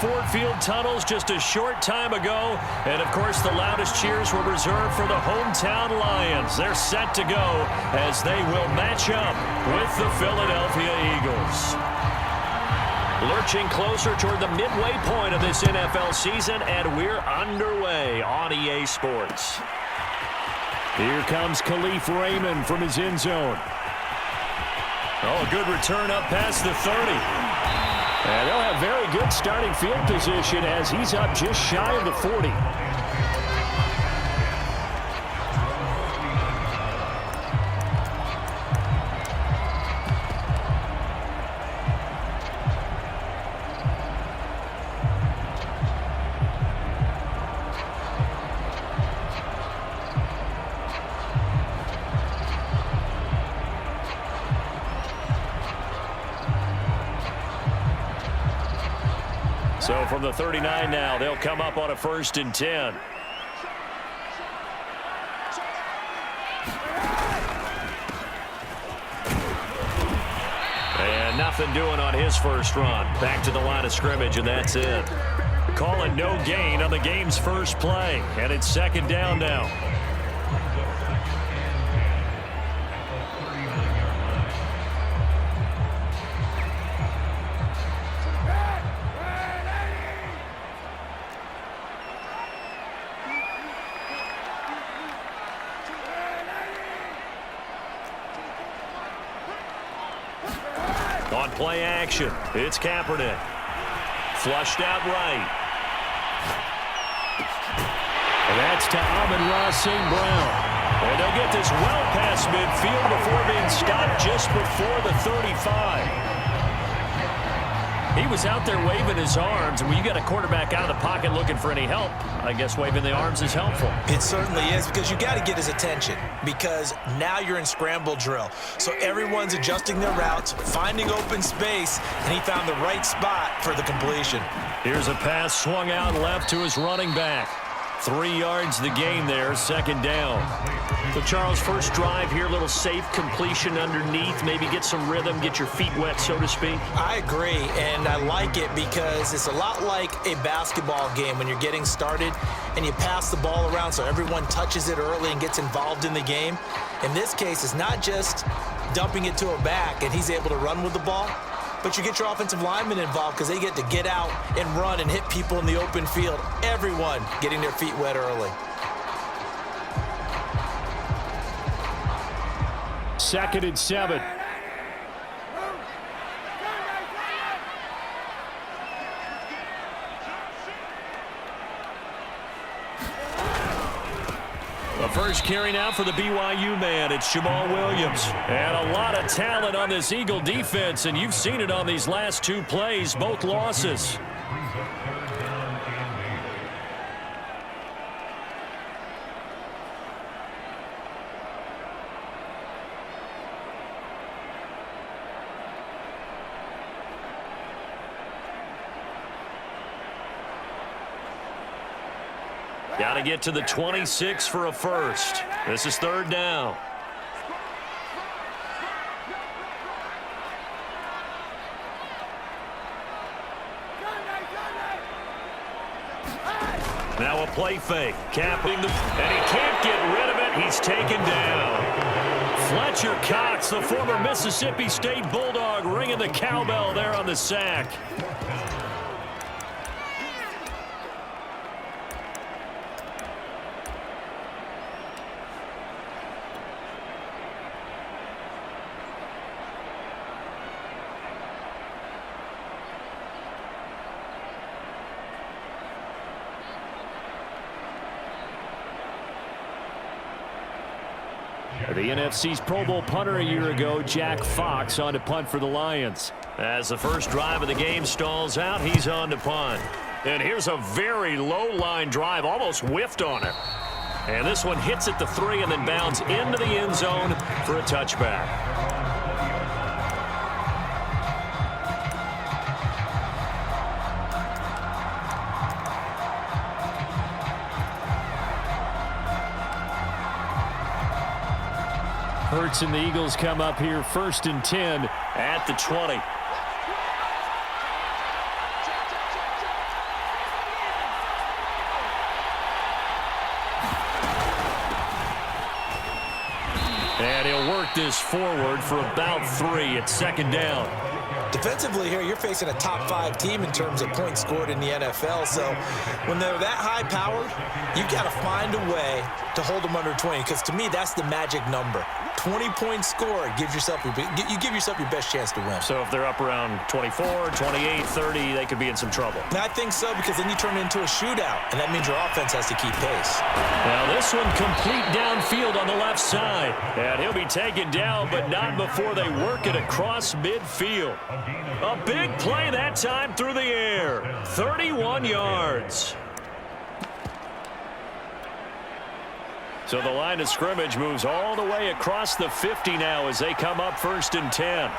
Ford Field tunnels just a short time ago. And, of course, the loudest cheers were reserved for the hometown Lions. They're set to go as they will match up with the Philadelphia Eagles. Lurching closer toward the midway point of this NFL season, and we're underway on EA Sports. Here comes Khalif Raymond from his end zone. Oh, a good return up past the 30. And they'll have very good starting field position as he's up just shy of the 40. So from the 39 now, they'll come up on a 1st and 10. And nothing doing on his first run. Back to the line of scrimmage, and that's it. Calling no gain on the game's first play. And it's 2nd down now. On play action, it's Kaepernick. Flushed out right. And that's to Amon-Ra St. Brown. And they'll get this well past midfield before being stopped just before the 35. He was out there waving his arms, and when you got a quarterback out of the pocket looking for any help, I guess waving the arms is helpful. It certainly is, because you got to get his attention, because now you're in scramble drill. So everyone's adjusting their routes, finding open space, and he found the right spot for the completion. Here's a pass swung out left to his running back. 3 yards the gain there, 2nd down. So, Charles, first drive here, little safe completion underneath, maybe get some rhythm, get your feet wet, so to speak. I agree, and I like it because it's a lot like a basketball game when you're getting started and you pass the ball around so everyone touches it early and gets involved in the game. In this case, it's not just dumping it to a back and he's able to run with the ball, but you get your offensive linemen involved because they get to get out and run and hit people in the open field. Everyone getting their feet wet early. 2nd and 7. The first carry now for the BYU man. It's Jamal Williams. And a lot of talent on this Eagle defense, and you've seen it on these last 2 plays, both losses. Got to get to the 26 for a first. This is 3rd down. Now a play fake. Capping the... And he can't get rid of it. He's taken down. Fletcher Cox, the former Mississippi State Bulldog, ringing the cowbell there on the sack. The NFC's Pro Bowl punter a year ago, Jack Fox, on to punt for the Lions. As the first drive of the game stalls out, he's on to punt. And here's a very low-line drive, almost whiffed on it. And this one hits at the 3 and then bounds into the end zone for a touchback. Hurts and the Eagles come up here 1st and 10 at the 20. And he'll work this forward for about 3 at second down. Defensively here, you're facing a top 5 team in terms of points scored in the NFL. So when they're that high powered, you've got to find a way to hold them under 20, because to me, that's the magic number. 20 points scored, you give yourself your best chance to win. So if they're up around 24, 28, 30, they could be in some trouble. And I think so, because then you turn it into a shootout, and that means your offense has to keep pace. Now this one complete downfield on the left side. And he'll be taken down, but not before they work it across midfield. A big play that time through the air. 31 yards. So the line of scrimmage moves all the way across the 50 now as they come up 1st and 10.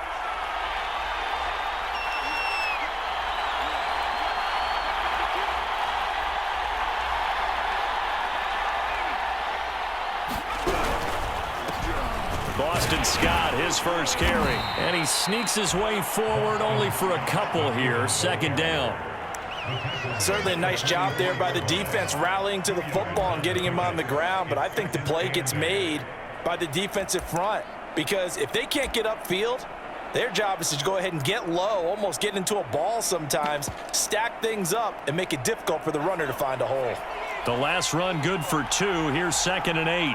Boston Scott, his first carry. And he sneaks his way forward only for a couple here. 2nd down. Certainly a nice job there by the defense rallying to the football and getting him on the ground, but I think the play gets made by the defensive front, because if they can't get upfield, their job is to go ahead and get low, almost get into a ball sometimes, stack things up, and make it difficult for the runner to find a hole. The last run good for 2. Here's 2nd and 8.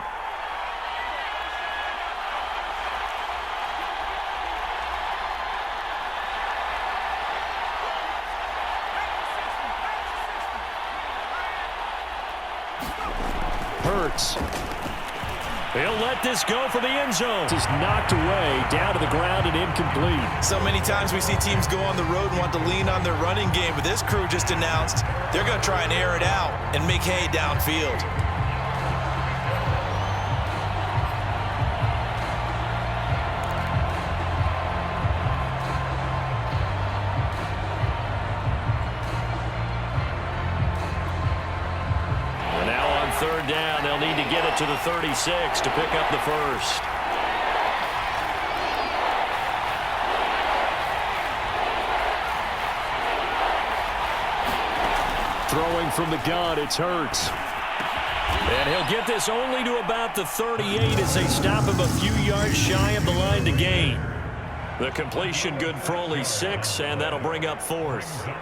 He'll let this go for the end zone. Just knocked away, down to the ground and incomplete. So many times we see teams go on the road and want to lean on their running game, but this crew just announced they're going to try and air it out and make hay downfield. Third down, they'll need to get it to the 36 to pick up the first. Throwing from the gun, it's Hurts. And he'll get this only to about the 38 as they stop him a few yards shy of the line to gain. The completion good for only 6, and that'll bring up 4th.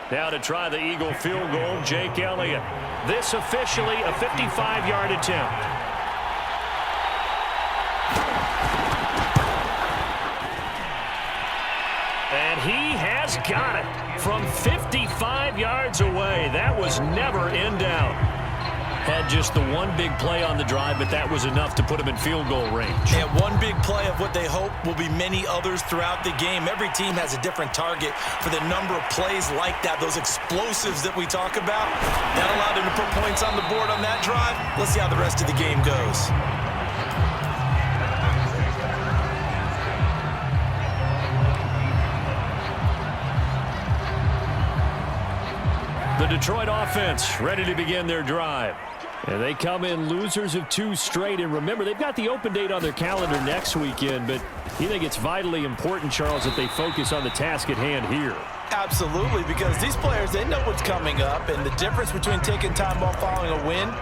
Now to try the Eagle field goal, Jake Elliott. This officially a 55-yard attempt. And he has got it from 55 yards away. That was never in doubt. Had just the one big play on the drive, but that was enough to put him in field goal range. And one big play of what they hope will be many others throughout the game. Every team has a different target for the number of plays like that, those explosives that we talk about. That allowed him to put points on the board on that drive. Let's see how the rest of the game goes. The Detroit offense ready to begin their drive. And they come in losers of 2 straight. And remember, they've got the open date on their calendar next weekend. But you think it's vitally important, Charles, that they focus on the task at hand here? Absolutely, because these players, they know what's coming up. And the difference between taking time off following a win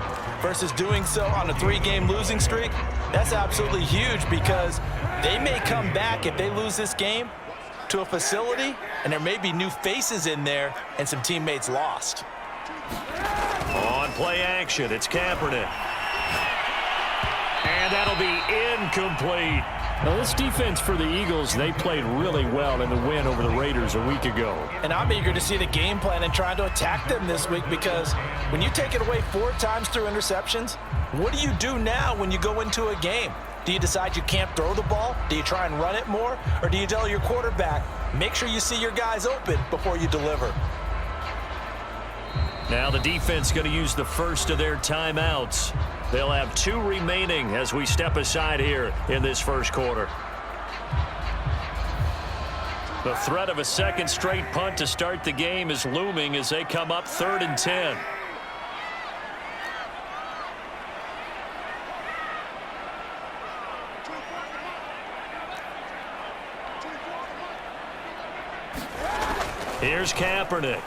versus doing so on a 3-game losing streak, that's absolutely huge, because they may come back if they lose this game to a facility, and there may be new faces in there and some teammates lost. On play action, it's Kaepernick. And that'll be incomplete. Now, this defense for the Eagles, they played really well in the win over the Raiders a week ago. And I'm eager to see the game plan and trying to attack them this week, because when you take it away 4 times through interceptions, what do you do now when you go into a game? Do you decide you can't throw the ball? Do you try and run it more? Or do you tell your quarterback, make sure you see your guys open before you deliver? Now the defense going to use the first of their timeouts. They'll have 2 remaining as we step aside here in this first quarter. The threat of a second straight punt to start the game is looming as they come up 3rd and 10. Here's Kaepernick.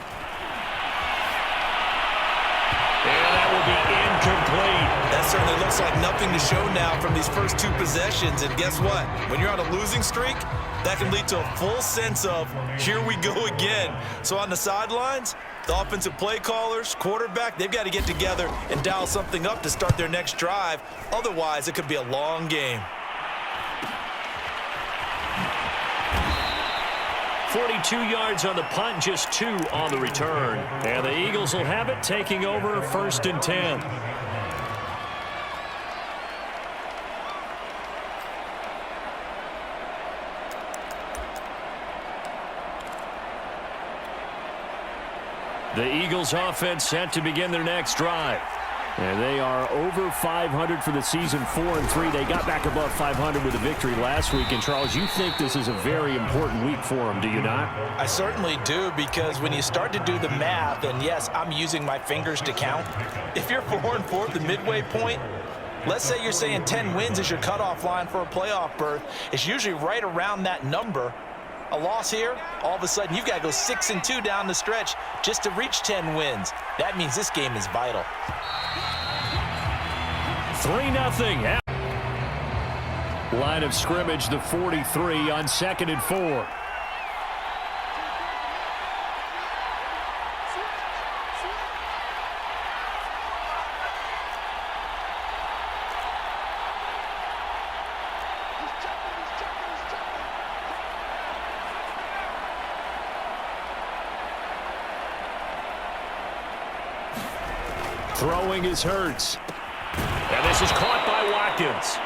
And that will be incomplete. That certainly looks like nothing to show now from these first two possessions. And guess what? When you're on a losing streak, that can lead to a full sense of, here we go again. So on the sidelines, the offensive play callers, quarterback, they've got to get together and dial something up to start their next drive. Otherwise, it could be a long game. 42 yards on the punt, just 2 on the return. And the Eagles will have it, taking over 1st and 10. The Eagles offense set to begin their next drive. And they are over 500 for the season, 4-3. They got back above 500 with a victory last week. And, Charles, you think this is a very important week for them, do you not? I certainly do, because when you start to do the math, and yes, I'm using my fingers to count. If you're 4-4 at the midway point, let's say you're saying 10 wins is your cutoff line for a playoff berth. It's usually right around that number. A loss here, all of a sudden you've got to go 6-2 down the stretch just to reach 10 wins. That means this game is vital. 3-0. Line of scrimmage, the 43 on 2nd and 4. Throwing is Hurts. And this is caught by Watkins.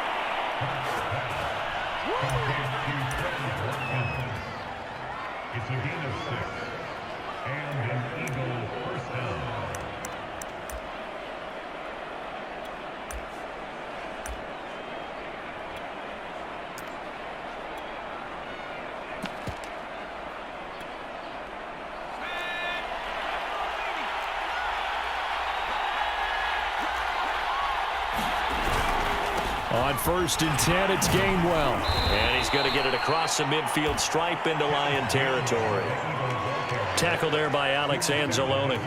It's a gain of 6. And an Eagle first down. On 1st and 10, it's Gainwell. And he's going to get it across the midfield stripe into Lion territory. Tackle there by Alex Anzalone.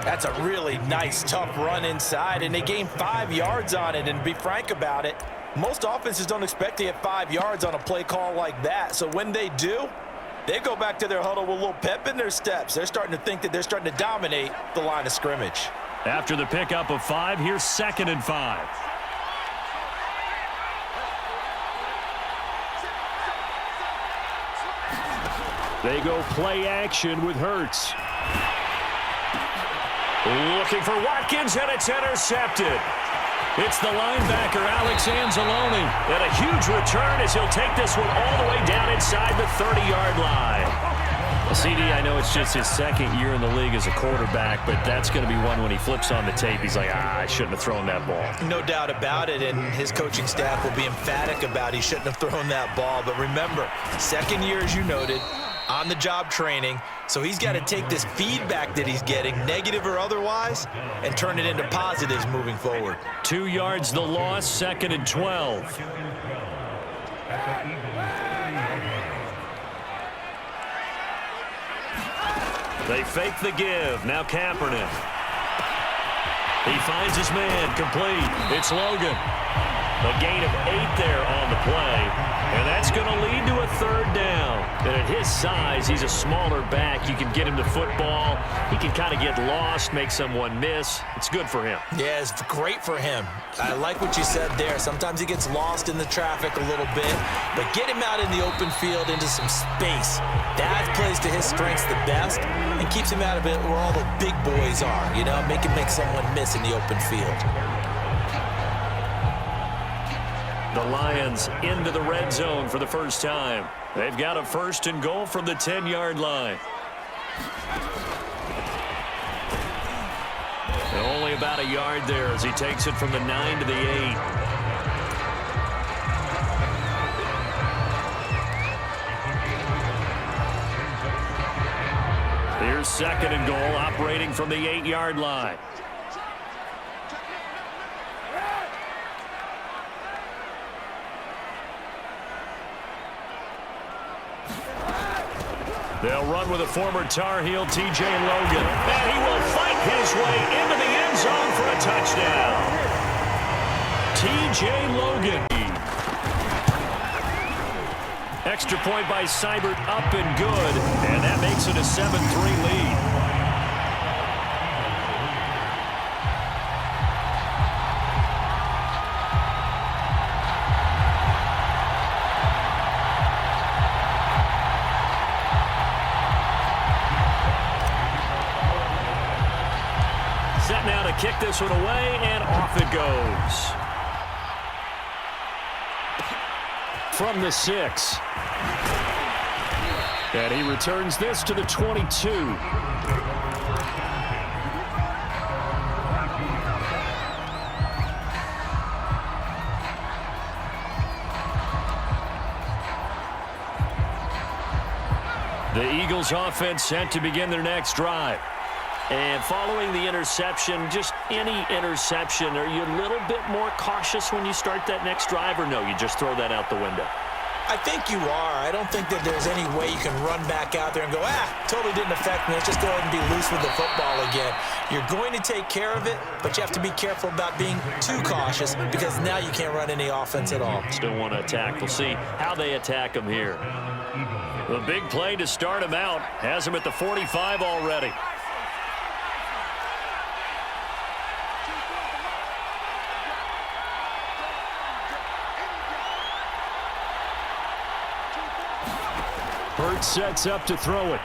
That's a really nice, tough run inside, and they gained 5 yards on it. And to be frank about it, most offenses don't expect to get 5 yards on a play call like that. So when they do, they go back to their huddle with a little pep in their steps. They're starting to think that they're starting to dominate the line of scrimmage. After the pickup of 5, here's 2nd and 5. They go play action with Hurts. Looking for Watkins, and it's intercepted. It's the linebacker, Alex Anzalone. And a huge return as he'll take this one all the way down inside the 30-yard line. CD, I know it's just his 2nd year in the league as a quarterback, but that's going to be one when he flips on the tape. He's like, I shouldn't have thrown that ball. No doubt about it, and his coaching staff will be emphatic about he shouldn't have thrown that ball. But remember, 2nd year, as you noted, on-the-job training, so he's got to take this feedback that he's getting, negative or otherwise, and turn it into positives moving forward. 2 yards the loss, 2nd and 12. They fake the give. Now Kaepernick. He finds his man, complete. It's Logan. A gain of 8 there on the play. And that's going to lead to a 3rd down. And at his size, he's a smaller back. You can get him to football. He can kind of get lost, make someone miss. It's good for him. Yeah, it's great for him. I like what you said there. Sometimes he gets lost in the traffic a little bit, but get him out in the open field into some space. That plays to his strengths the best and keeps him out of it where all the big boys are, you know, make someone miss in the open field. The Lions into the red zone for the first time. They've got a 1st and goal from the 10-yard line. And only about a yard there as he takes it from the 9 to the 8. Here's 2nd and goal, operating from the 8-yard line. They'll run with a former Tar Heel, T.J. Logan. And he will fight his way into the end zone for a touchdown. T.J. Logan. Extra point by Seibert, up and good. And that makes it a 7-3 lead. Set now to kick this one away, and off it goes. From the 6. And he returns this to the 22. The Eagles offense set to begin their next drive. And following the interception, just any interception, are you a little bit more cautious when you start that next drive, or no, you just throw that out the window? I think you are. I don't think that there's any way you can run back out there and go, totally didn't affect me. Let's just go ahead and be loose with the football again. You're going to take care of it, but you have to be careful about being too cautious because now you can't run any offense at all. Still want to attack. We'll see how they attack him here. The big play to start him out has him at the 45 already. Hurts sets up to throw it.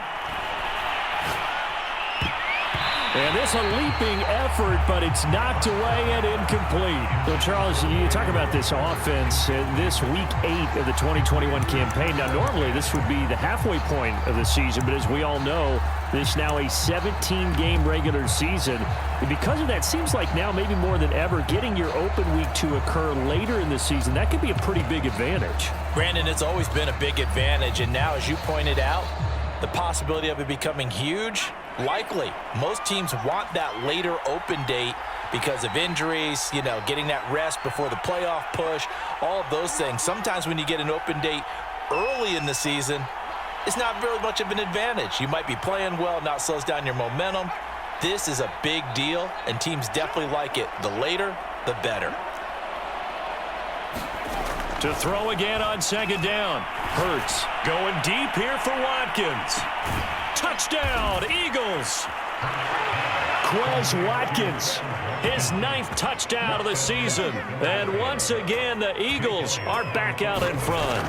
And this a leaping effort, but it's knocked away and incomplete. So, Charles, you talk about this offense this week 8 of the 2021 campaign. Now, normally this would be the halfway point of the season, but as we all know, this now a 17-game regular season. And because of that, seems like now maybe more than ever, getting your open week to occur later in the season, that could be a pretty big advantage. Brandon, it's always been a big advantage, and now, as you pointed out, the possibility of it becoming huge, likely. Most teams want that later open date because of injuries, getting that rest before the playoff push, all of those things. Sometimes when you get an open date early in the season, it's not really much of an advantage. You might be playing well, not slows down your momentum. This is a big deal, and teams definitely like it. The later, the better. To throw again on second down. Hurts going deep here for Watkins. Touchdown, Eagles. Quez Watkins, his 9th touchdown of the season. And once again, the Eagles are back out in front.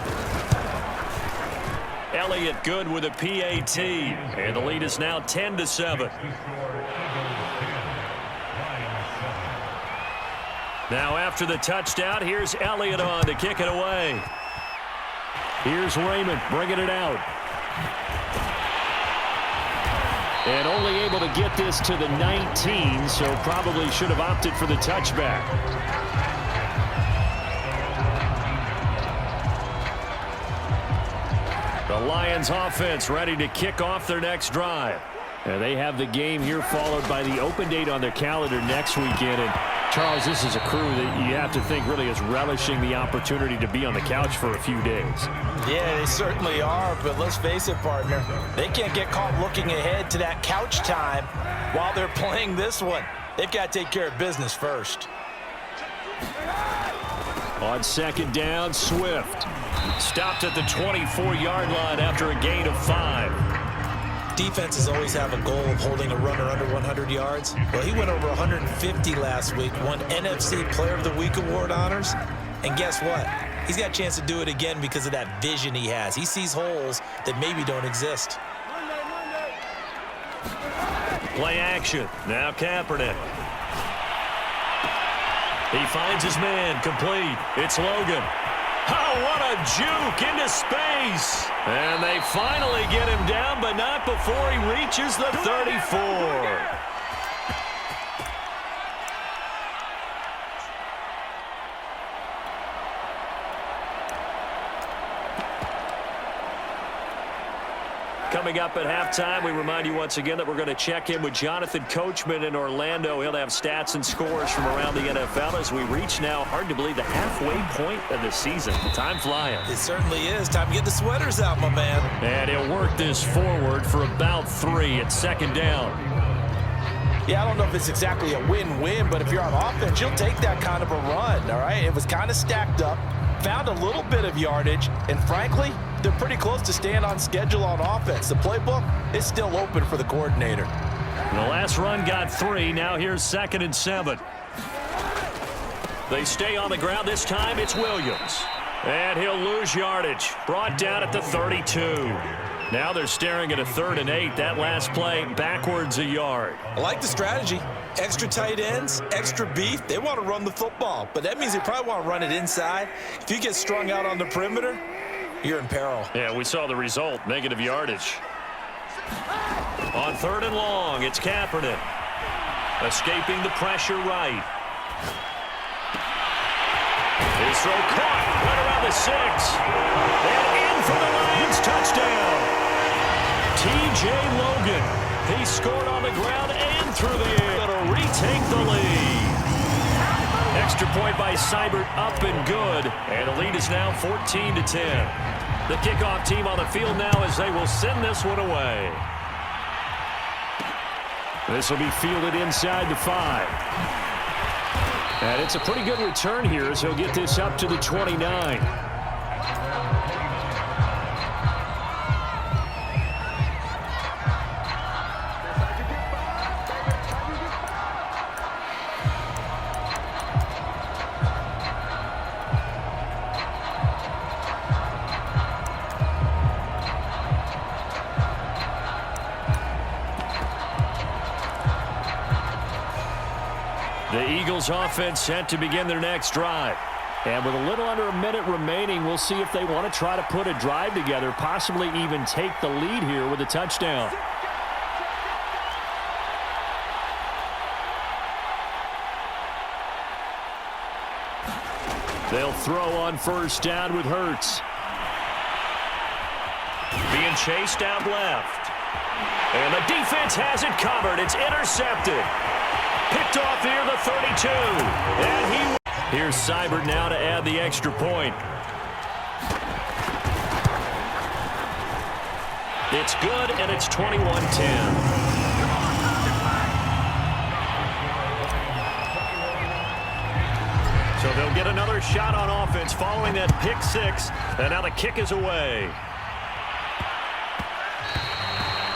Elliott good with a PAT. And the lead is now 10-7. Now after the touchdown, here's Elliott on to kick it away. Here's Raymond bringing it out. And only able to get this to the 19, so probably should have opted for the touchback. The Lions offense ready to kick off their next drive. And they have the game here followed by the open date on their calendar next weekend. And Charles, this is a crew that you have to think really is relishing the opportunity to be on the couch for a few days. Yeah, they certainly are, but let's face it, partner. They can't get caught looking ahead to that couch time while they're playing this one. They've got to take care of business first. On second down, Swift. Stopped at the 24-yard line after a gain of 5. Defenses always have a goal of holding a runner under 100 yards. Well, he went over 150 last week, won NFC Player of the Week award honors. And guess what? He's got a chance to do it again because of that vision he has. He sees holes that maybe don't exist. Play action. Now Kaepernick. He finds his man, complete. It's Logan. Oh, what a juke into space. And they finally get him down, but not before he reaches the 34. Coming up at halftime, we remind you once again that we're going to check in with Jonathan Coachman in Orlando. He'll have stats and scores from around the NFL as we reach now, hard to believe, the halfway point of the season. Time flying. It certainly is. Time to get the sweaters out, my man. And he'll work this forward for about 3 at second down. Yeah, I don't know if it's exactly a win-win, but if you're on offense, you'll take that kind of a run, all right? It was kind of stacked up, found a little bit of yardage, and frankly, they're pretty close to staying on schedule on offense. The playbook is still open for the coordinator. The last run got 3. Now here's 2nd and 7. They stay on the ground. This time it's Williams. And he'll lose yardage. Brought down at the 32. Now they're staring at a 3rd and 8. That last play backwards a yard. I like the strategy. Extra tight ends, extra beef. They want to run the football, but that means they probably want to run it inside. If you get strung out on the perimeter, you're in peril. Yeah, we saw the result. Negative yardage. On 3rd and long, it's Kaepernick. Escaping the pressure right. His throw caught right around the 6. And in for the Lions. Touchdown. T.J. Logan. He scored on the ground and through the air to retake the lead. Extra point by Seibert, up and good. And the lead is now 14-10. The kickoff team on the field now as they will send this one away. This will be fielded inside the 5. And it's a pretty good return here as he'll get this up to the 29. The Eagles offense set to begin their next drive. And with a little under a minute remaining, we'll see if they want to try to put a drive together, possibly even take the lead here with a touchdown. They'll throw on 1st down with Hurts. Being chased out left. And the defense has it covered. It's intercepted. Picked off here, the 32. And here's Seibert now to add the extra point. It's good, and it's 21-10. So they'll get another shot on offense following that pick 6. And now the kick is away.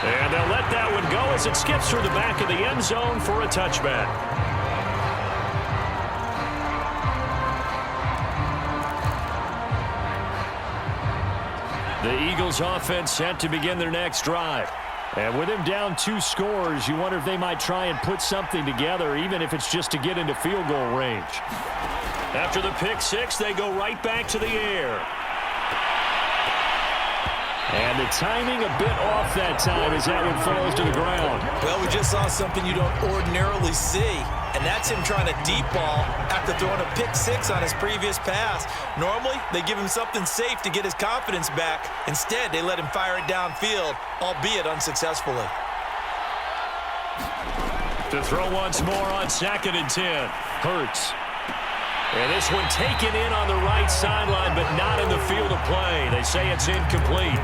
And they'll let that one go as it skips through the back of the end zone for a touchback. The Eagles offense set to begin their next drive. And with him down 2 scores, you wonder if they might try and put something together, even if it's just to get into field goal range. After the pick 6, they go right back to the air. And the timing a bit off that time as that one falls to the ground. Well, we just saw something you don't ordinarily see, and that's him trying to deep ball after throwing a pick 6 on his previous pass. Normally, they give him something safe to get his confidence back. Instead, they let him fire it downfield, albeit unsuccessfully. To throw once more on 2nd and 10. Hurts. And this one taken in on the right sideline, but not in the field of play. They say it's incomplete.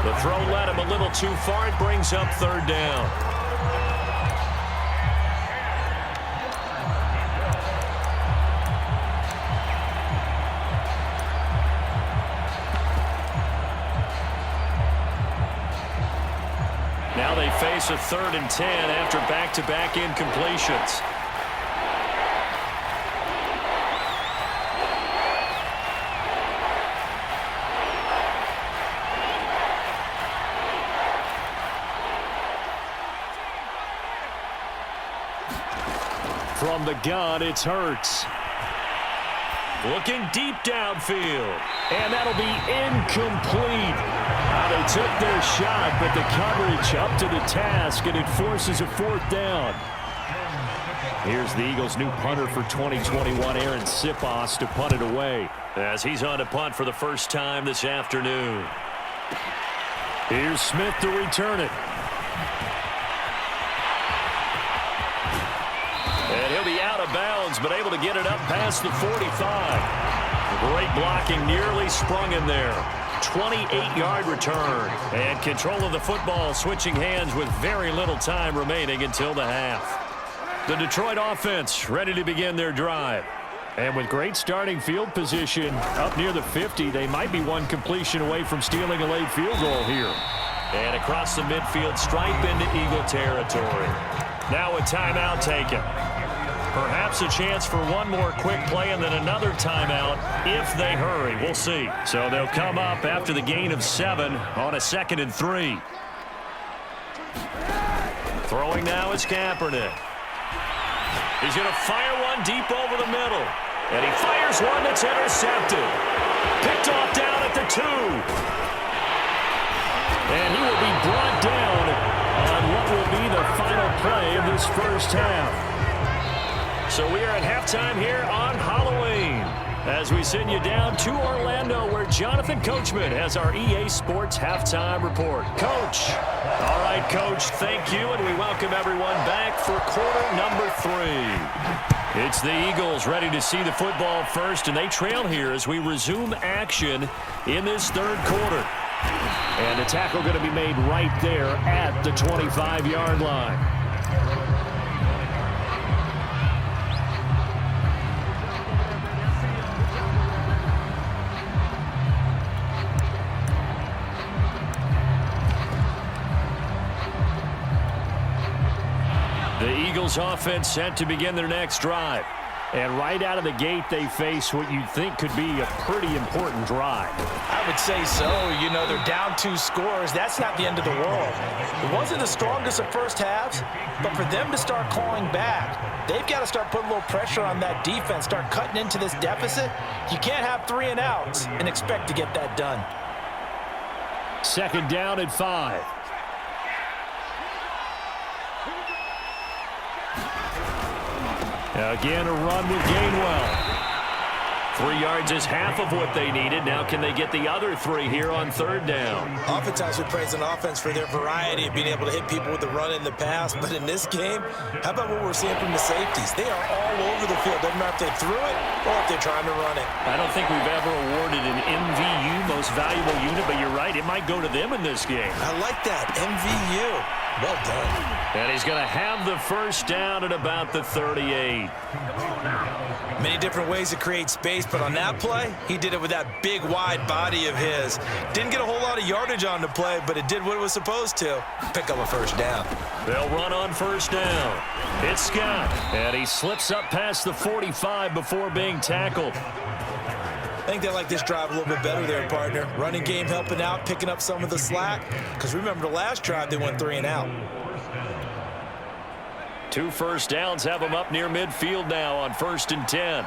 The throw led him a little too far. It brings up 3rd down. Now they face a 3rd and 10 after back-to-back incompletions. From the gun, it's Hurts. Looking deep downfield. And that'll be incomplete. They took their shot, but the coverage up to the task, and it forces a 4th down. Here's the Eagles' new punter for 2021, Aaron Sipos, to punt it away. As he's on to punt for the first time this afternoon. Here's Smith to return it. And he'll be out of bounds, but able to get it up past the 45. Great blocking, nearly sprung him there. 28-yard return. And control of the football switching hands with very little time remaining until the half. The Detroit offense ready to begin their drive. And with great starting field position up near the 50, they might be one completion away from stealing a late field goal here. And across the midfield stripe into Eagle territory. Now a timeout taken. Perhaps a chance for one more quick play and then another timeout if they hurry. We'll see. So they'll come up after the gain of 7 on a 2nd and 3. Throwing now is Kaepernick. He's going to fire one deep over the middle. And he fires one that's intercepted. Picked off down at the 2. And he will be brought down on what will be the final play of this first half. So we are at halftime here on Halloween as we send you down to Orlando where Jonathan Coachman has our EA Sports halftime report. Coach. All right, Coach, thank you, and we welcome everyone back for quarter number 3. It's the Eagles ready to see the football first, and they trail here as we resume action in this third quarter. And the tackle going to be made right there at the 25-yard line. The Eagles offense set to begin their next drive. And right out of the gate, they face what you'd think could be a pretty important drive. I would say so. You know, they're down 2 scores. That's not the end of the world. It wasn't the strongest of first halves, but for them to start clawing back, they've got to start putting a little pressure on that defense, start cutting into this deficit. You can't have 3 and outs and expect to get that done. 2nd down at 5. Again, a run with Gainwell. 3 yards is half of what they needed. Now can they get the other 3 here on 3rd down? Oftentimes we praise an offense for their variety of being able to hit people with the run and the pass. But in this game, how about what we're seeing from the safeties? They are all over the field. Doesn't matter if they threw it or if they're trying to run it. I don't think we've ever awarded an MVU, most valuable unit, but you're right. It might go to them in this game. I like that. MVU. Well done. And he's going to have the first down at about the 38. Many different ways to create space, but on that play, he did it with that big, wide body of his. Didn't get a whole lot of yardage on the play, but it did what it was supposed to. Pick up a first down. They'll run on first down. It's Scott, and he slips up past the 45 before being tackled. I think they like this drive a little bit better there, partner. Running game helping out, picking up some of the slack. Because remember, the last drive, they went 3 and out. 2 first downs have them up near midfield now on 1st and 10.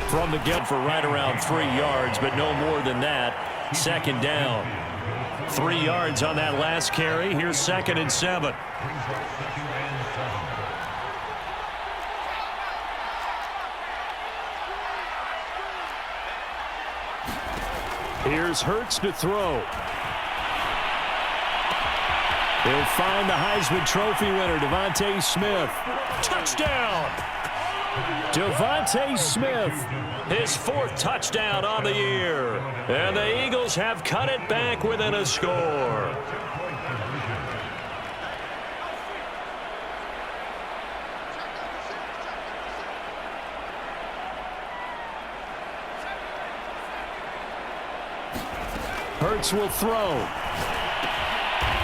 From the get for right around 3 yards, but no more than that. 2nd down. 3 yards on that last carry. Here's 2nd and 7. Here's Hurts to throw. He'll find the Heisman Trophy winner, DeVonta Smith. Touchdown! DeVonta Smith, his 4th touchdown on the year. And the Eagles have cut it back within a score. Hurts will throw.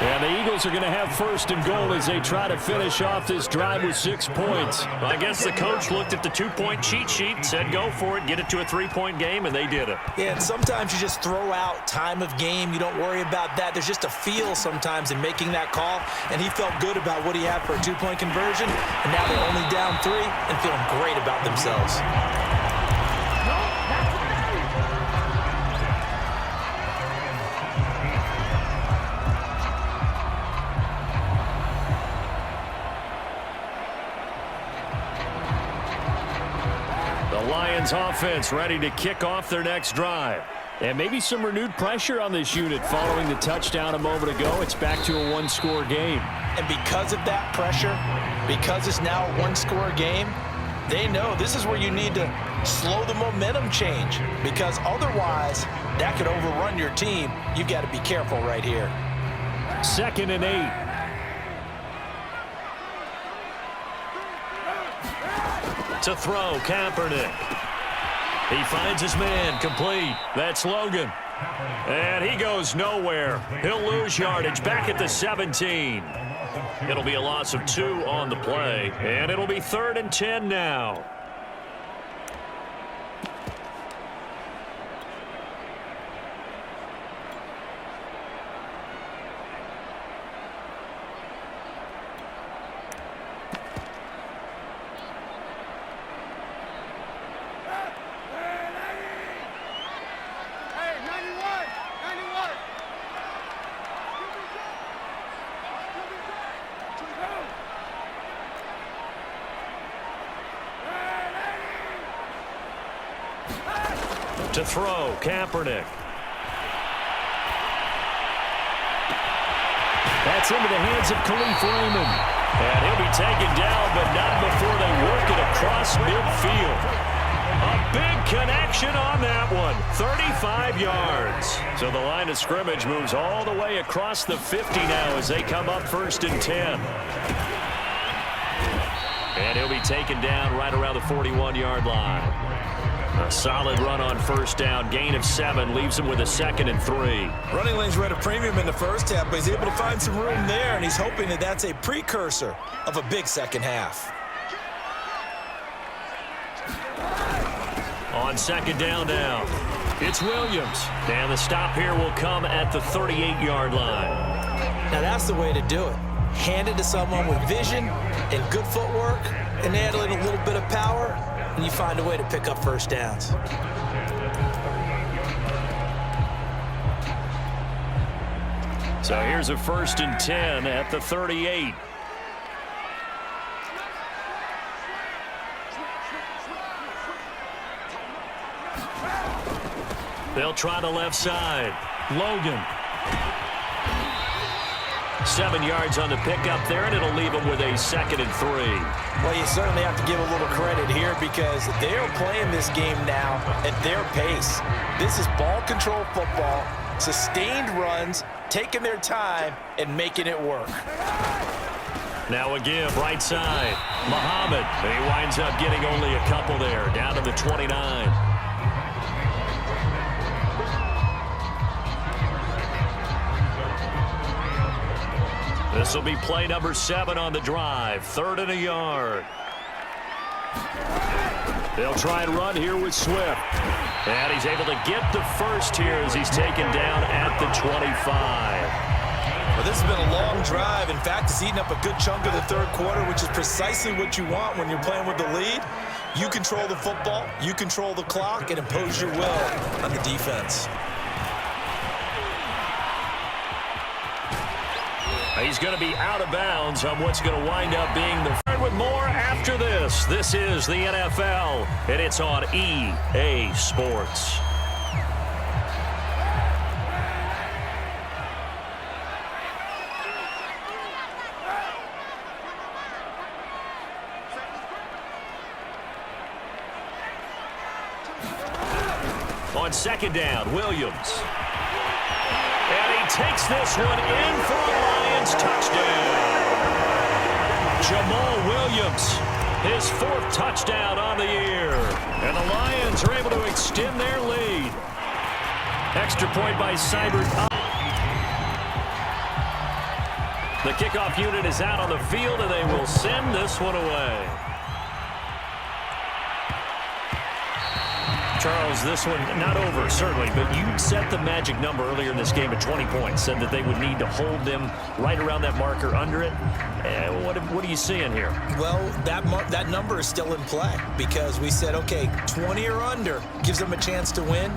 And the Eagles are going to have 1st and goal as they try to finish off this drive with 6 points. I guess the coach looked at the 2-point cheat sheet and said, go for it, get it to a 3-point game, and they did it. Yeah, and sometimes you just throw out time of game. You don't worry about that. There's just a feel sometimes in making that call, and he felt good about what he had for a 2-point conversion, and now they're only down 3 and feeling great about themselves. Lions offense ready to kick off their next drive. And maybe some renewed pressure on this unit following the touchdown a moment ago. It's back to a one-score game. And because of that pressure, because it's now a one-score game, they know this is where you need to slow the momentum change, because otherwise that could overrun your team. You've got to be careful right here. 2nd and 8. To throw, Kaepernick. He finds his man, complete. That's Logan. And he goes nowhere. He'll lose yardage back at the 17. It'll be a loss of 2 on the play, and it'll be 3rd and 10 now. To throw, Kaepernick. That's into the hands of Khalif Raymond. And he'll be taken down, but not before they work it across midfield. A big connection on that one. 35 yards. So the line of scrimmage moves all the way across the 50 now as they come up 1st and 10. And he'll be taken down right around the 41-yard line. A solid run on 1st down. Gain of 7 leaves him with a 2nd and 3. Running lanes were at a premium in the first half, but he's able to find some room there, and he's hoping that that's a precursor of a big second half. On 2nd down now, it's Williams. And the stop here will come at the 38-yard line. Now that's the way to do it. Hand it to someone with vision and good footwork, and add a little bit of power, and you find a way to pick up 1st downs. So here's a 1st and 10 at the 38. They'll try the left side. Logan. 7 yards on the pickup there, and it'll leave him with a 2nd and 3. Well, you certainly have to give a little credit here because they're playing this game now at their pace. This is ball control football, sustained runs, taking their time, and making it work. Now again, right side. Muhammad. He winds up getting only a couple there, down to the 29. This will be play number 7 on the drive. 3rd and a yard. They'll try and run here with Swift. And he's able to get the first here as he's taken down at the 25. Well, this has been a long drive. In fact, it's eaten up a good chunk of the 3rd quarter, which is precisely what you want when you're playing with the lead. You control the football, you control the clock, and impose your will on the defense. He's going to be out of bounds on what's going to wind up being the third. With more after this. This is the NFL, and it's on EA Sports. On 2nd down, Williams. And he takes this one in for a Lions touchdown. Jamal Williams, his 4th touchdown on the year. And the Lions are able to extend their lead. Extra point by Seibert. The kickoff unit is out on the field, and they will send this one away. Charles, this one not over, certainly, but you set the magic number earlier in this game at 20 points, said that they would need to hold them right around that marker under it. What are you seeing here? Well, that number is still in play because we said, okay, 20 or under gives them a chance to win.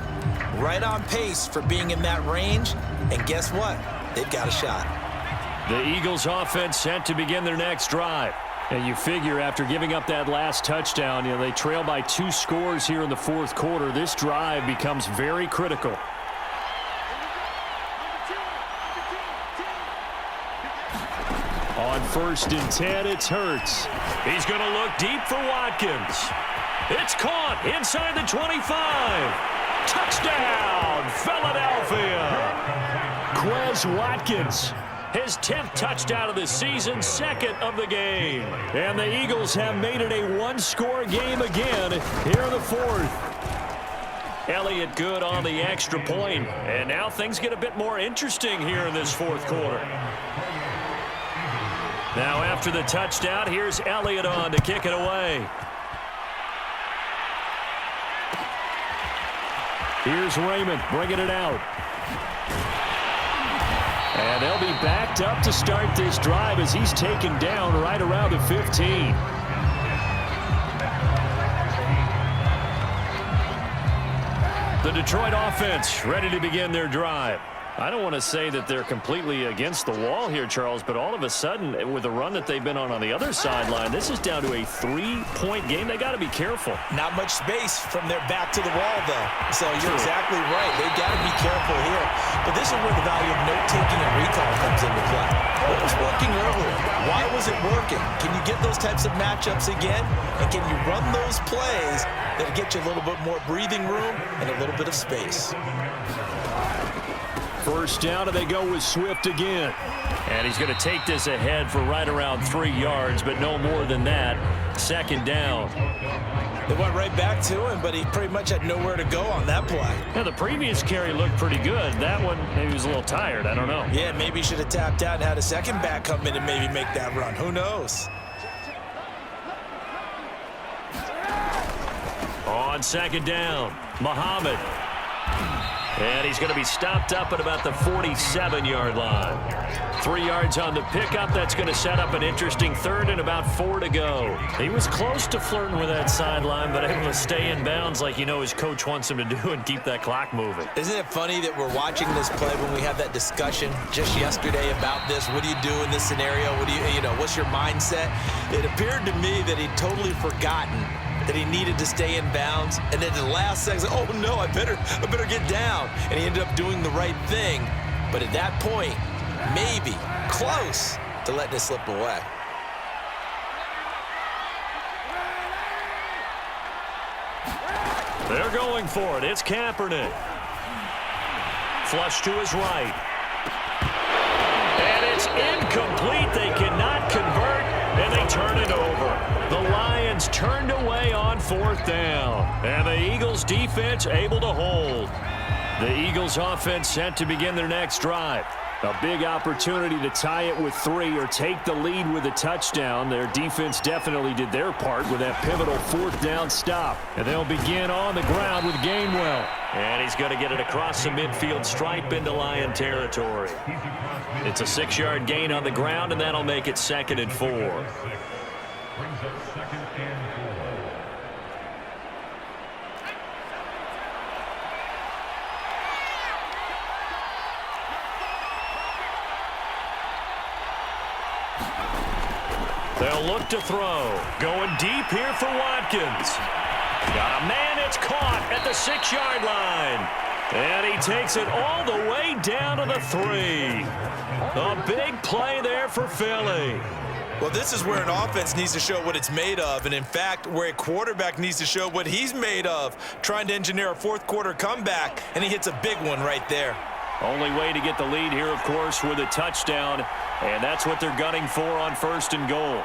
Right on pace for being in that range, and guess what? They've got a shot. The Eagles offense set to begin their next drive. And you figure after giving up that last touchdown, they trail by 2 scores here in the fourth quarter. This drive becomes very critical. On 1st and 10, it's Hurts. He's going to look deep for Watkins. It's caught inside the 25. Touchdown, Philadelphia. Quez Watkins. His 10th touchdown of the season, 2nd of the game. And the Eagles have made it a 1-score game again here in the 4th. Elliott good on the extra point. And now things get a bit more interesting here in this 4th quarter. Now after the touchdown, here's Elliott on to kick it away. Here's Raymond bringing it out. And they'll be backed up to start this drive as he's taken down right around the 15. The Detroit offense ready to begin their drive. I don't want to say that they're completely against the wall here, Charles, but all of a sudden, with the run that they've been on the other sideline, this is down to a 3-point game. They got to be careful. Not much space from their back to the wall, though. So you're exactly right. They've got to be careful here. But this is where the value of note-taking and recall comes into play. What was working earlier? Why was it working? Can you get those types of matchups again? And can you run those plays that'll get you a little bit more breathing room and a little bit of space? First down, and they go with Swift again. And he's going to take this ahead for right around 3 yards, but no more than that. 2nd down. They went right back to him, but he pretty much had nowhere to go on that play. Yeah, the previous carry looked pretty good. That one, maybe he was a little tired. I don't know. Yeah, maybe he should have tapped out and had a second back come in and maybe make that run. Who knows? On 2nd down, Muhammad. And he's going to be stopped up at about the 47-yard line. 3 yards on the pickup. That's going to set up an interesting 3rd and about 4 to go. He was close to flirting with that sideline, but able to stay in bounds like his coach wants him to do and keep that clock moving. Isn't it funny that we're watching this play when we had that discussion just yesterday about this? What do you do in this scenario? What do what's your mindset? It appeared to me that he'd totally forgotten that he needed to stay in bounds, and then the last second, oh no, I better get down. And he ended up doing the right thing. But at that point, maybe close to letting it slip away. They're going for it. It's Kaepernick. Flush to his right. And it's incomplete. They cannot convert, and they turn it over. The Lions turned away on 4th down. And the Eagles defense able to hold. The Eagles offense set to begin their next drive. A big opportunity to tie it with 3 or take the lead with a touchdown. Their defense definitely did their part with that pivotal 4th down stop. And they'll begin on the ground with Gainwell. And he's going to get it across the midfield stripe into Lion territory. It's a 6-yard gain on the ground, and that'll make it 2nd and 4. Brings up 2nd and 4. They'll look to throw. Going deep here for Watkins. Got a man, it's caught at the 6-yard line. And he takes it all the way down to the 3. A big play there for Philly. Well, this is where an offense needs to show what it's made of, and in fact, where a quarterback needs to show what he's made of, trying to engineer a 4th quarter comeback, and he hits a big one right there. Only way to get the lead here, of course, with a touchdown, and that's what they're gunning for on 1st and goal.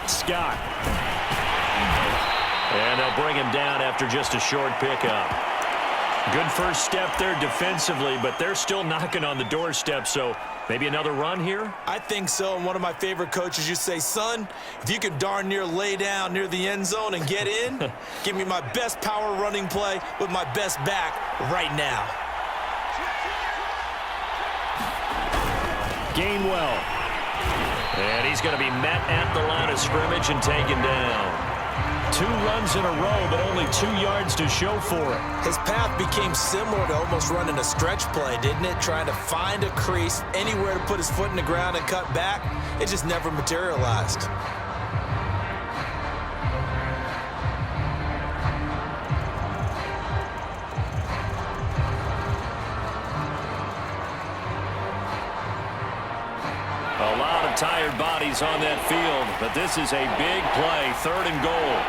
Scott. And they'll bring him down after just a short pickup. Good first step there defensively, but they're still knocking on the doorstep, so maybe another run here? I think so, and one of my favorite coaches used to say, son, if you can darn near lay down near the end zone and get in, give me my best power running play with my best back right now. Gainwell. And he's going to be met at the line of scrimmage and taken down. 2 2 runs in a row, but only 2 yards to show for it. His path became similar to almost running a stretch play, didn't it? Trying to find a crease, anywhere to put his foot in the ground and cut back. It just never materialized. A lot of tired bodies on that field, but this is a big play, 3rd and goal.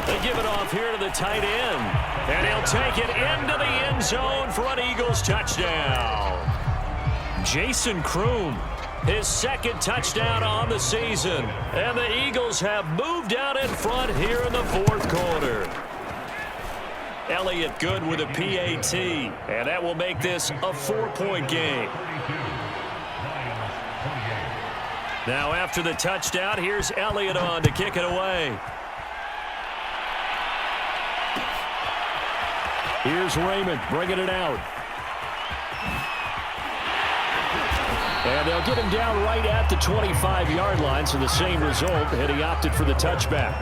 They give it off here to the tight end, and he'll take it into the end zone for an Eagles touchdown. Jason Kroom, his 2nd touchdown on the season. And the Eagles have moved out in front here in the 4th quarter. Elliott good with a PAT. And that will make this a 4-point game. Now after the touchdown, here's Elliott on to kick it away. Here's Raymond bringing it out. And they'll get him down right at the 25-yard line, so the same result, and he opted for the touchback.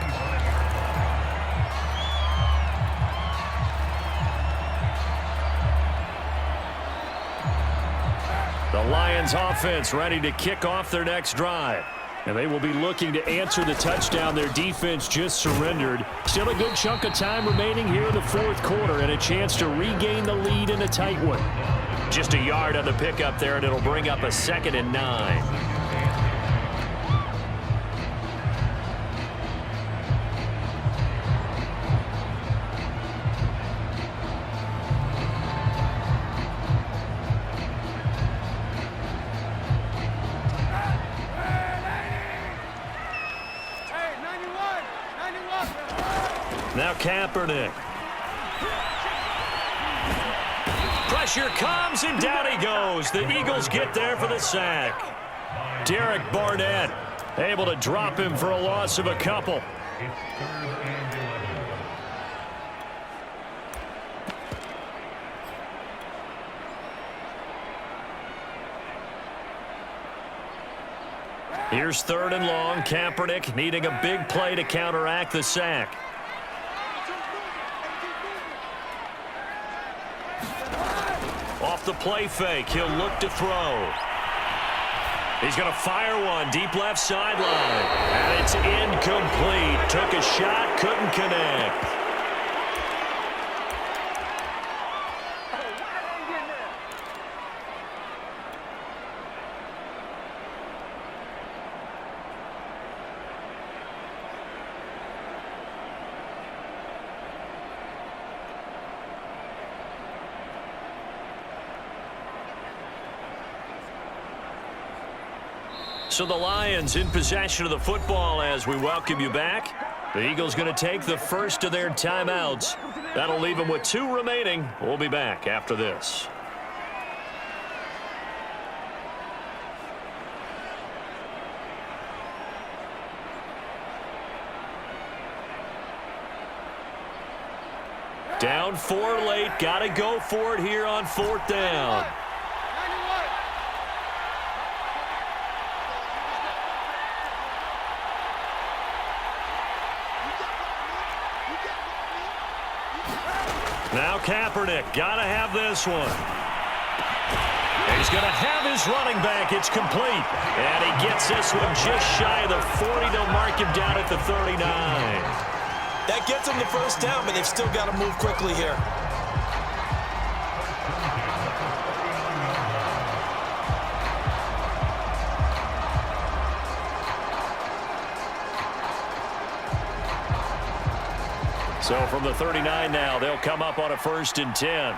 The Lions offense ready to kick off their next drive. And they will be looking to answer the touchdown their defense just surrendered. Still a good chunk of time remaining here in the 4th quarter and a chance to regain the lead in a tight one. Just a yard on the pickup there, and it'll bring up a 2nd and 9. Now Kaepernick. Pressure comes, and down he goes. The Eagles get there for the sack. Derek Barnett able to drop him for a loss of a couple. It's 3rd and 11. Here's 3rd and long. Kaepernick needing a big play to counteract the sack. Off the play fake, he'll look to throw. He's going to fire one deep left sideline. And it's incomplete. Took a shot, couldn't connect. So the Lions in possession of the football as we welcome you back. The Eagles going to take the first of their timeouts. That'll leave them with 2 remaining. We'll be back after this. Down 4 late. Got to go for it here on 4th down. Now Kaepernick, gotta have this one. He's gonna have his running back. It's complete. And he gets this one just shy of the 40. They'll mark him down at the 39. That gets them the first down, but they've still got to move quickly here. So from the 39 now, they'll come up on a 1st and 10.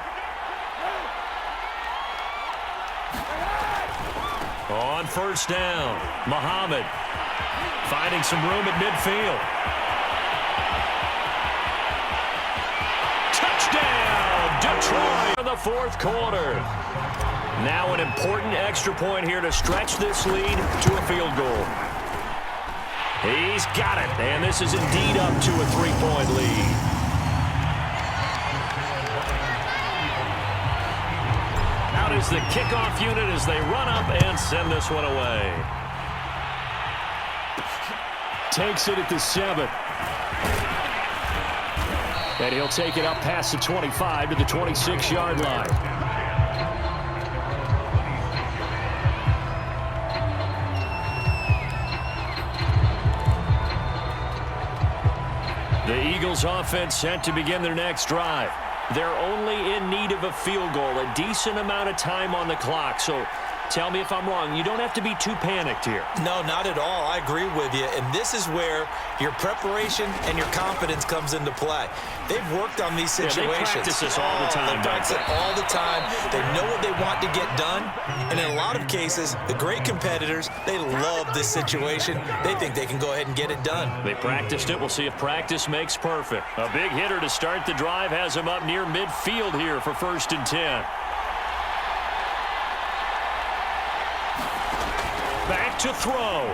On 1st down, Muhammad finding some room at midfield. Touchdown, Detroit in the 4th quarter. Now an important extra point here to stretch this lead to a field goal. He's got it, and this is indeed up to a 3-point lead. is the kickoff unit as they run up and send this one away. Takes it at the 7. And he'll take it up past the 25 to the 26-yard line. The Eagles offense set to begin their next drive. They're only in need of a field goal, a decent amount of time on the clock. So tell me if I'm wrong. You don't have to be too panicked here. No, not at all. I agree with you. And this is where your preparation and your confidence comes into play. They've worked on these situations. Yeah, they practice this all the time. They practice it all the time. They know what they want to get done. And in a lot of cases, the great competitors, they love this situation. They think they can go ahead and get it done. They practiced it. We'll see if practice makes perfect. A big hitter to start the drive has him up near midfield here for 1st and 10. Back to throw.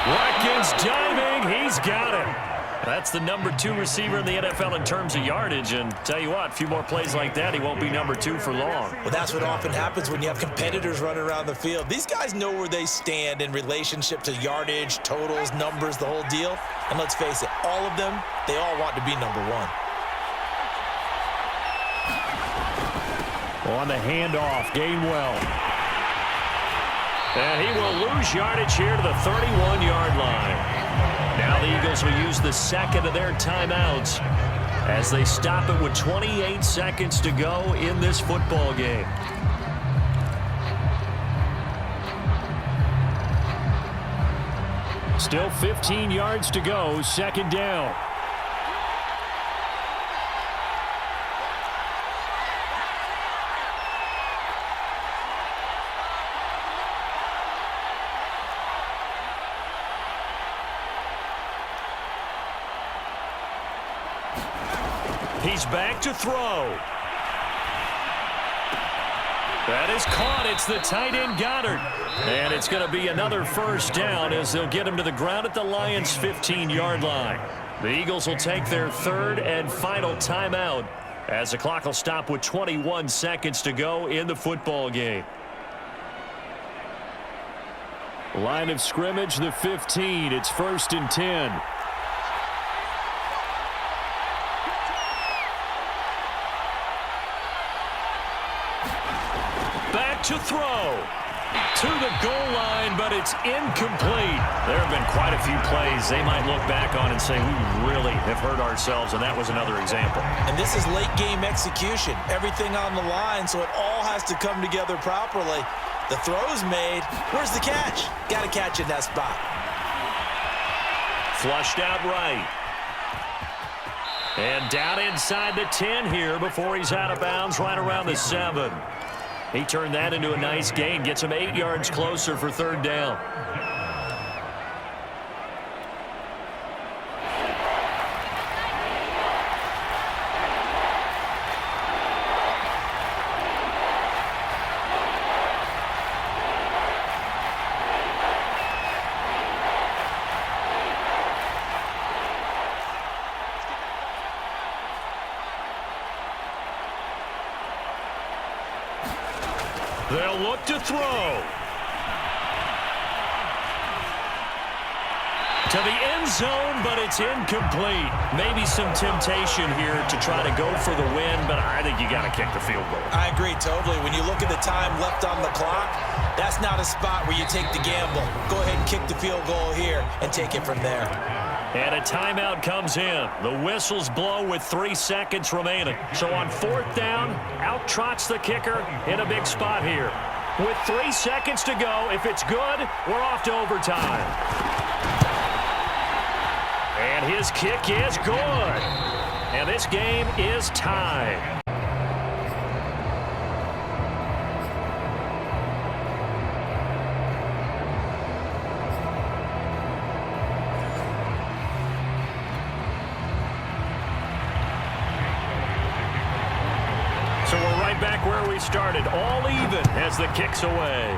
Watkins diving. He's got it. That's the number 2 receiver in the NFL in terms of yardage. And tell you what, a few more plays like that, he won't be number 2 for long. Well, that's what often happens when you have competitors running around the field. These guys know where they stand in relationship to yardage, totals, numbers, the whole deal. And let's face it, all of them, they all want to be number 1. On the handoff, Gainwell. And he will lose yardage here to the 31-yard line. Now the Eagles will use the second of their timeouts as they stop it with 28 seconds to go in this football game. Still 15 yards to go, 2nd down. He's back to throw. That is caught. It's the tight end Goddard. And it's going to be another 1st down as they'll get him to the ground at the Lions' 15-yard line. The Eagles will take their 3rd and final timeout as the clock will stop with 21 seconds to go in the football game. Line of scrimmage, the 15. It's 1st and 10. To throw to the goal line, but it's incomplete. There have been quite a few plays they might look back on and say, we really have hurt ourselves, and that was another example. And this is late game execution. Everything on the line, so it all has to come together properly. The throw's made. Where's the catch? Got to catch in that spot. Flushed out right. And down inside the 10 here before he's out of bounds right around the 7. He turned that into a nice gain, gets him 8 yards closer for 3rd down. They'll look to throw. To the end zone, but it's incomplete. Maybe some temptation here to try to go for the win, but I think you got to kick the field goal. I agree totally. When you look at the time left on the clock, that's not a spot where you take the gamble. Go ahead and kick the field goal here and take it from there. And a timeout comes in. The whistles blow with 3 seconds remaining. So on 4th down, out trots the kicker in a big spot here. With 3 seconds to go, if it's good, we're off to overtime. And his kick is good. And this game is tied. So we're right back where we started, all even as the kick's away.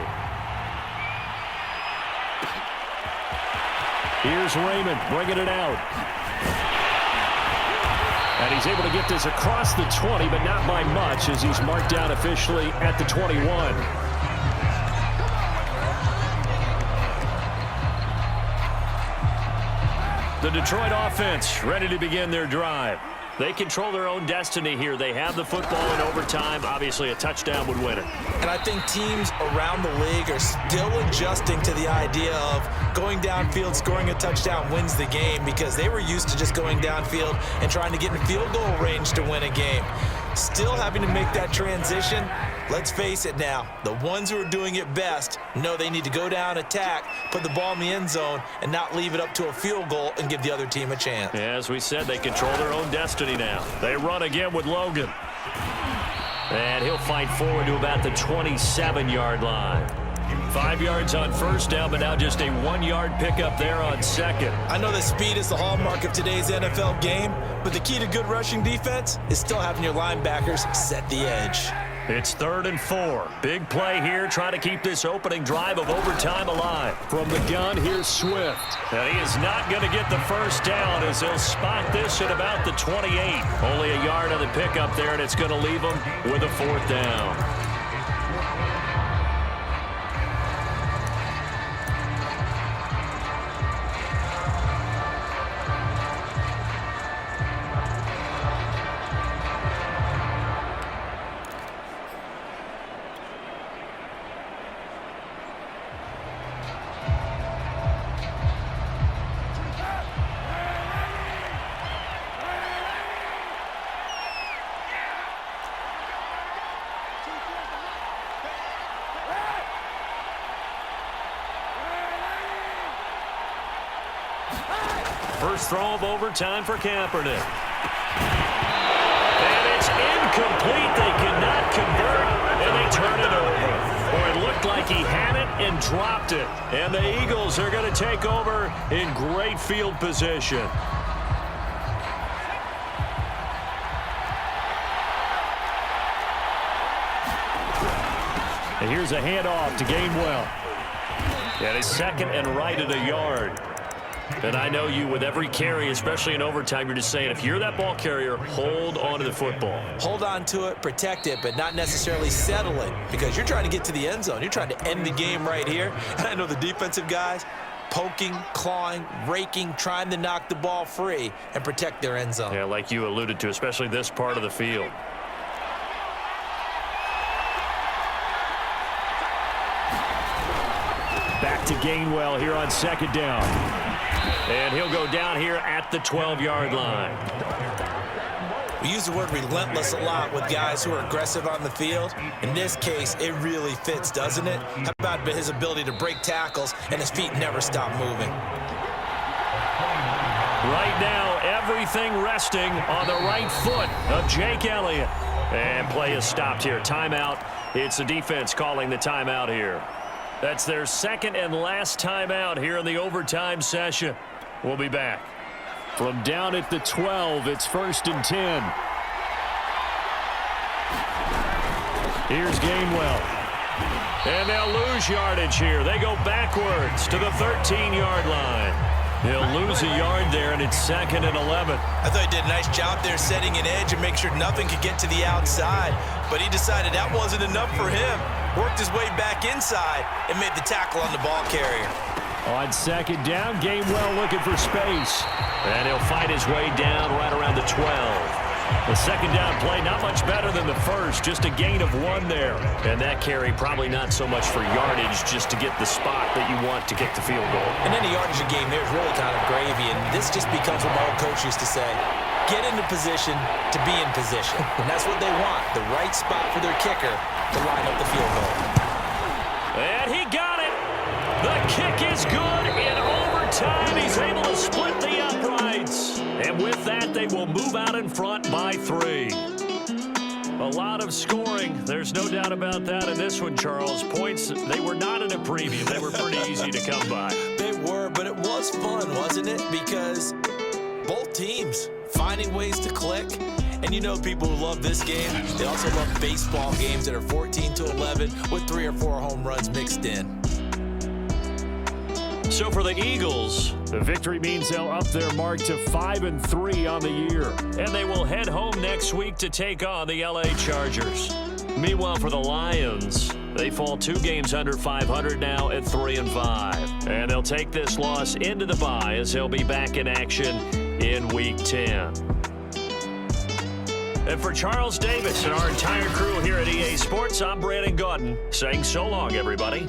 Here's Raymond bringing it out. And he's able to get this across the 20, but not by much as he's marked down officially at the 21. The Detroit offense ready to begin their drive. They control their own destiny here. They have the football in overtime. Obviously, a touchdown would win it. And I think teams around the league are still adjusting to the idea of going downfield, scoring a touchdown wins the game, because they were used to just going downfield and trying to get in field goal range to win a game. Still having to make that transition. Let's face it now, the ones who are doing it best know they need to go down, attack, put the ball in the end zone, and not leave it up to a field goal and give the other team a chance. Yeah, as we said, they control their own destiny now. They run again with Logan. And he'll fight forward to about the 27-yard line. 5 yards on first down, but now just a 1-yard pickup there on second. I know that speed is the hallmark of today's NFL game, but the key to good rushing defense is still having your linebackers set the edge. It's 3rd and 4. Big play here, trying to keep this opening drive of overtime alive. From the gun, here's Swift. And he is not going to get the first down as he'll spot this at about the 28. Only a yard on the pickup there, and it's going to leave him with a 4th down. First throw of overtime for Kaepernick. And it's incomplete. They cannot convert, and they turn it over. Or it looked like he had it and dropped it. And the Eagles are going to take over in great field position. And here's a handoff to Gainwell. And it's 2nd and right at a yard. And I know you, with every carry, especially in overtime, you're just saying, if you're that ball carrier, hold on to the football. Hold on to it, protect it, but not necessarily settle it, because you're trying to get to the end zone. You're trying to end the game right here. And I know the defensive guys poking, clawing, raking, trying to knock the ball free and protect their end zone. Yeah, like you alluded to, especially this part of the field. Back to Gainwell here on 2nd down. And he'll go down here at the 12-yard line. We use the word relentless a lot with guys who are aggressive on the field. In this case, it really fits, doesn't it? How about his ability to break tackles and his feet never stop moving? Right now, everything resting on the right foot of Jake Elliott. And play is stopped here. Timeout. It's the defense calling the timeout here. That's their 2nd and last timeout here in the overtime session. We'll be back. From down at the 12, it's 1st and 10. Here's Gainwell. And they'll lose yardage here. They go backwards to the 13-yard line. He'll lose a yard there, and it's 2nd and 11. I thought he did a nice job there setting an edge and make sure nothing could get to the outside. But he decided that wasn't enough for him. Worked his way back inside and made the tackle on the ball carrier. On 2nd down, Gainwell looking for space. And he'll fight his way down right around the 12. The 2nd down play, not much better than the first, just a gain of 1 there. And that carry probably not so much for yardage, just to get the spot that you want to get the field goal. And any yardage game there is really kind of gravy, and this just becomes what my old coach used to say. Get into position to be in position. And that's what they want, the right spot for their kicker to line up the field goal. And he got it. The kick is good in overtime. He's able to split the uprights. And with that, they will move out in front by 3. A lot of scoring. There's no doubt about that in this one, Charles. Points, they were not in a premium. They were pretty easy to come by. They were, but it was fun, wasn't it? Because both teams finding ways to click. And you know people who love this game, they also love baseball games that are 14-11 with 3 or 4 home runs mixed in. So for the Eagles, The victory means they'll up their mark to 5-3 on the year. and they will head home next week to take on the LA Chargers. Meanwhile, for the Lions, they fall 2 games under 500 now at 3-5. And they'll take this loss into the bye as they'll be back in action in Week 10. And for Charles Davis and our entire crew here at EA Sports, I'm Brandon Gaudin saying so long, everybody.